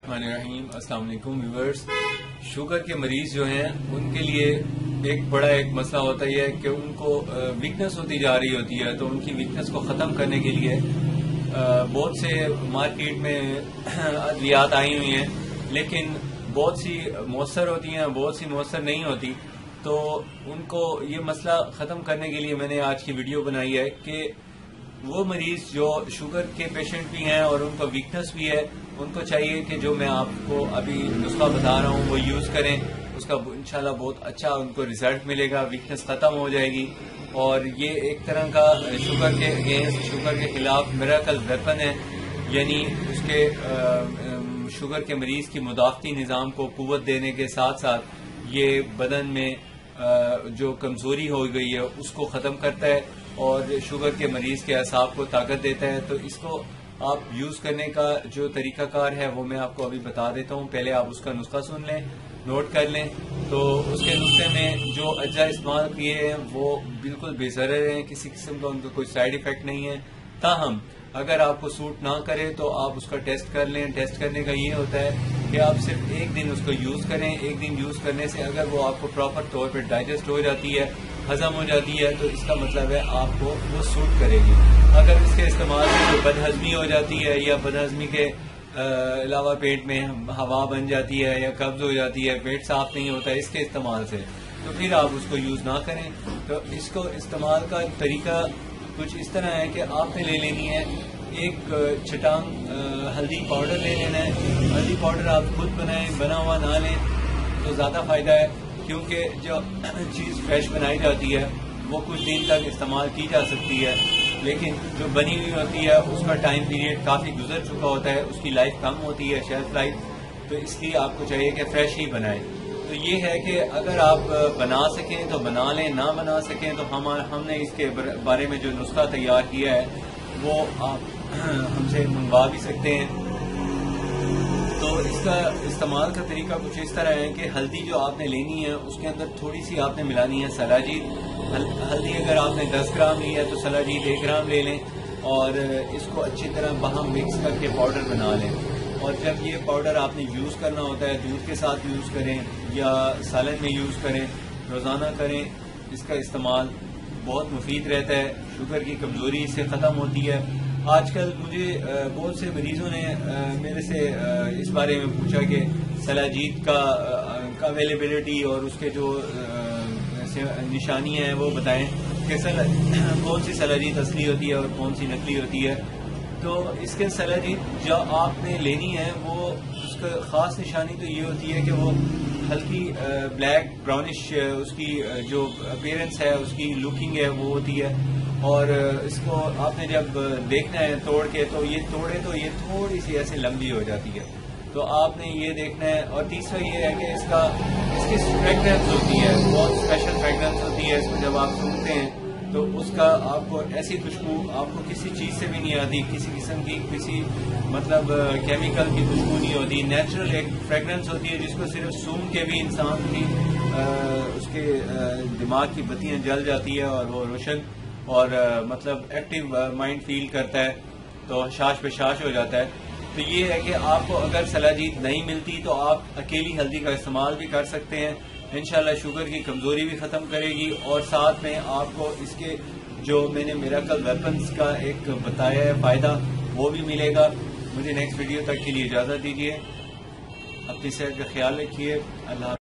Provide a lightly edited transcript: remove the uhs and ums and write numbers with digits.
الرحیم السلام علیکم ویورز. شوگر کے مریض جو ہیں ان کے لیے ایک مسئلہ ہوتا ہے کہ ان کو ویکنس ہوتی جا رہی ہوتی ہے. تو ان کی ویکنس کو ختم کرنے کے لیے بہت سے مارکیٹ میں ادویات آئی ہوئی ہیں، لیکن بہت سی مؤثر ہوتی ہیں، بہت سی مؤثر نہیں ہوتی. تو ان کو یہ مسئلہ ختم کرنے کے لیے میں نے آج کی ویڈیو بنائی ہے کہ وہ مریض جو شوگر کے پیشنٹ بھی ہیں اور ان کو ویکنس بھی ہے، ان کو چاہیے کہ جو میں آپ کو ابھی نسخہ بتا رہا ہوں وہ یوز کریں. اس کا انشاءاللہ بہت اچھا ان کو ریزلٹ ملے گا، ویکنس ختم ہو جائے گی. اور یہ ایک طرح کا شوگر کے اگینسٹ، شوگر کے خلاف میراکل ویپن ہے. یعنی اس کے شوگر کے مریض کی مدافعتی نظام کو قوت دینے کے ساتھ ساتھ یہ بدن میں جو کمزوری ہو گئی ہے اس کو ختم کرتا ہے اور شوگر کے مریض کے اعصاب کو طاقت دیتا ہے. تو اس کو آپ یوز کرنے کا جو طریقہ کار ہے وہ میں آپ کو ابھی بتا دیتا ہوں. پہلے آپ اس کا نسخہ سن لیں، نوٹ کر لیں. تو اس کے نسخے میں جو اجزاء استعمال کیے ہیں وہ بالکل بے ضرر ہیں، کسی قسم کا ان کا کوئی سائیڈ ایفیکٹ نہیں ہے. تاہم اگر آپ کو سوٹ نہ کرے تو آپ اس کا ٹیسٹ کر لیں. ٹیسٹ کرنے کا یہ ہوتا ہے کہ آپ صرف ایک دن اس کو یوز کریں. ایک دن یوز کرنے سے اگر وہ آپ کو پراپر طور پہ ڈائجسٹ ہو جاتی ہے، ہضم ہو جاتی ہے، تو اس کا مطلب ہے آپ کو وہ سوٹ کرے گی. اگر اس کے استعمال سے کوئی بدہضمی ہو جاتی ہے یا بدہضمی کے علاوہ پیٹ میں ہوا بن جاتی ہے یا قبض ہو جاتی ہے، پیٹ صاف نہیں ہوتا ہے اس کے استعمال سے، تو پھر آپ اس کو یوز نہ کریں. تو اس کو استعمال کا طریقہ کچھ اس طرح ہے کہ آپ نے لے لینی ہے ایک چھٹانگ ہلدی پاؤڈر لے لینا ہے. ہلدی پاؤڈر آپ خود بنائیں، بنا ہوا نہ لیں تو زیادہ فائدہ ہے، کیونکہ جو چیز فریش بنائی جاتی ہے وہ کچھ دن تک استعمال کی جا سکتی ہے، لیکن جو بنی ہوئی ہوتی ہے اس کا ٹائم پیریڈ کافی گزر چکا ہوتا ہے، اس کی لائف کم ہوتی ہے، شیلف لائف. تو اس لیے آپ کو چاہیے کہ فریش ہی بنائیں. تو یہ ہے کہ اگر آپ بنا سکیں تو بنا لیں، نہ بنا سکیں تو ہم نے اس کے بارے میں جو نسخہ تیار کیا ہے وہ آپ ہم سے منگوا بھی سکتے ہیں. تو اس کا استعمال کا طریقہ کچھ اس طرح ہے کہ ہلدی جو آپ نے لینی ہے اس کے اندر تھوڑی سی آپ نے ملانی ہے سلاجید. ہلدی اگر آپ نے 10 گرام لی ہے تو سلاجید 1 گرام لے لیں اور اس کو اچھی طرح باہم مکس کر کے پاؤڈر بنا لیں. اور جب یہ پاؤڈر آپ نے یوز کرنا ہوتا ہے، دودھ کے ساتھ یوز کریں یا سالن میں یوز کریں، روزانہ کریں. اس کا استعمال بہت مفید رہتا ہے، شوگر کی کمزوری اس سے ختم ہوتی ہے. آج کل مجھے بہت سے مریضوں نے میرے سے اس بارے میں پوچھا کہ سلاجید کا اویلیبلٹی اور اس کے جو نشانی ہیں وہ بتائیں کہ کون سی سلاجید اصلی ہوتی ہے اور کون سی نقلی ہوتی ہے. تو اس کے سلاجید جو آپ نے لینی ہے وہ اس کا خاص نشانی تو یہ ہوتی ہے کہ وہ ہلکی بلیک براؤنش اس کی جو اپیرنس ہے، اس کی لکنگ ہے وہ ہوتی ہے. اور اس کو آپ نے جب دیکھنا ہے توڑ کے تو یہ توڑے تو یہ تھوڑی سی ایسے لمبی ہو جاتی ہے، تو آپ نے یہ دیکھنا ہے. اور تیسرا یہ ہے کہ اس کی فریگرنس ہوتی ہے، بہت اسپیشل فریگرنس ہوتی ہے. اس کو جب آپ سونگھتے ہیں تو اس کا آپ کو ایسی خوشبو آپ کو کسی چیز سے بھی نہیں آتی، کسی قسم کی کسی مطلب کیمیکل کی خوشبو نہیں ہوتی. نیچرل ایک فریگرنس ہوتی ہے جس کو صرف سونگھ کے بھی انسان کی اس کے دماغ کی بتیاں جل جاتی ہے اور وہ روشن اور مطلب ایکٹیو مائنڈ فیل کرتا ہے، تو شاش پہ شاش ہو جاتا ہے. تو یہ ہے کہ آپ کو اگر سلاجید نہیں ملتی تو آپ اکیلی ہلدی کا استعمال بھی کر سکتے ہیں. انشاءاللہ شوگر کی کمزوری بھی ختم کرے گی اور ساتھ میں آپ کو اس کے جو میں نے میراکل ویپنز کا ایک بتایا ہے فائدہ وہ بھی ملے گا. مجھے نیکسٹ ویڈیو تک کے لیے اجازت دیجیے. اپنی صحت کا خیال رکھیے. اللہ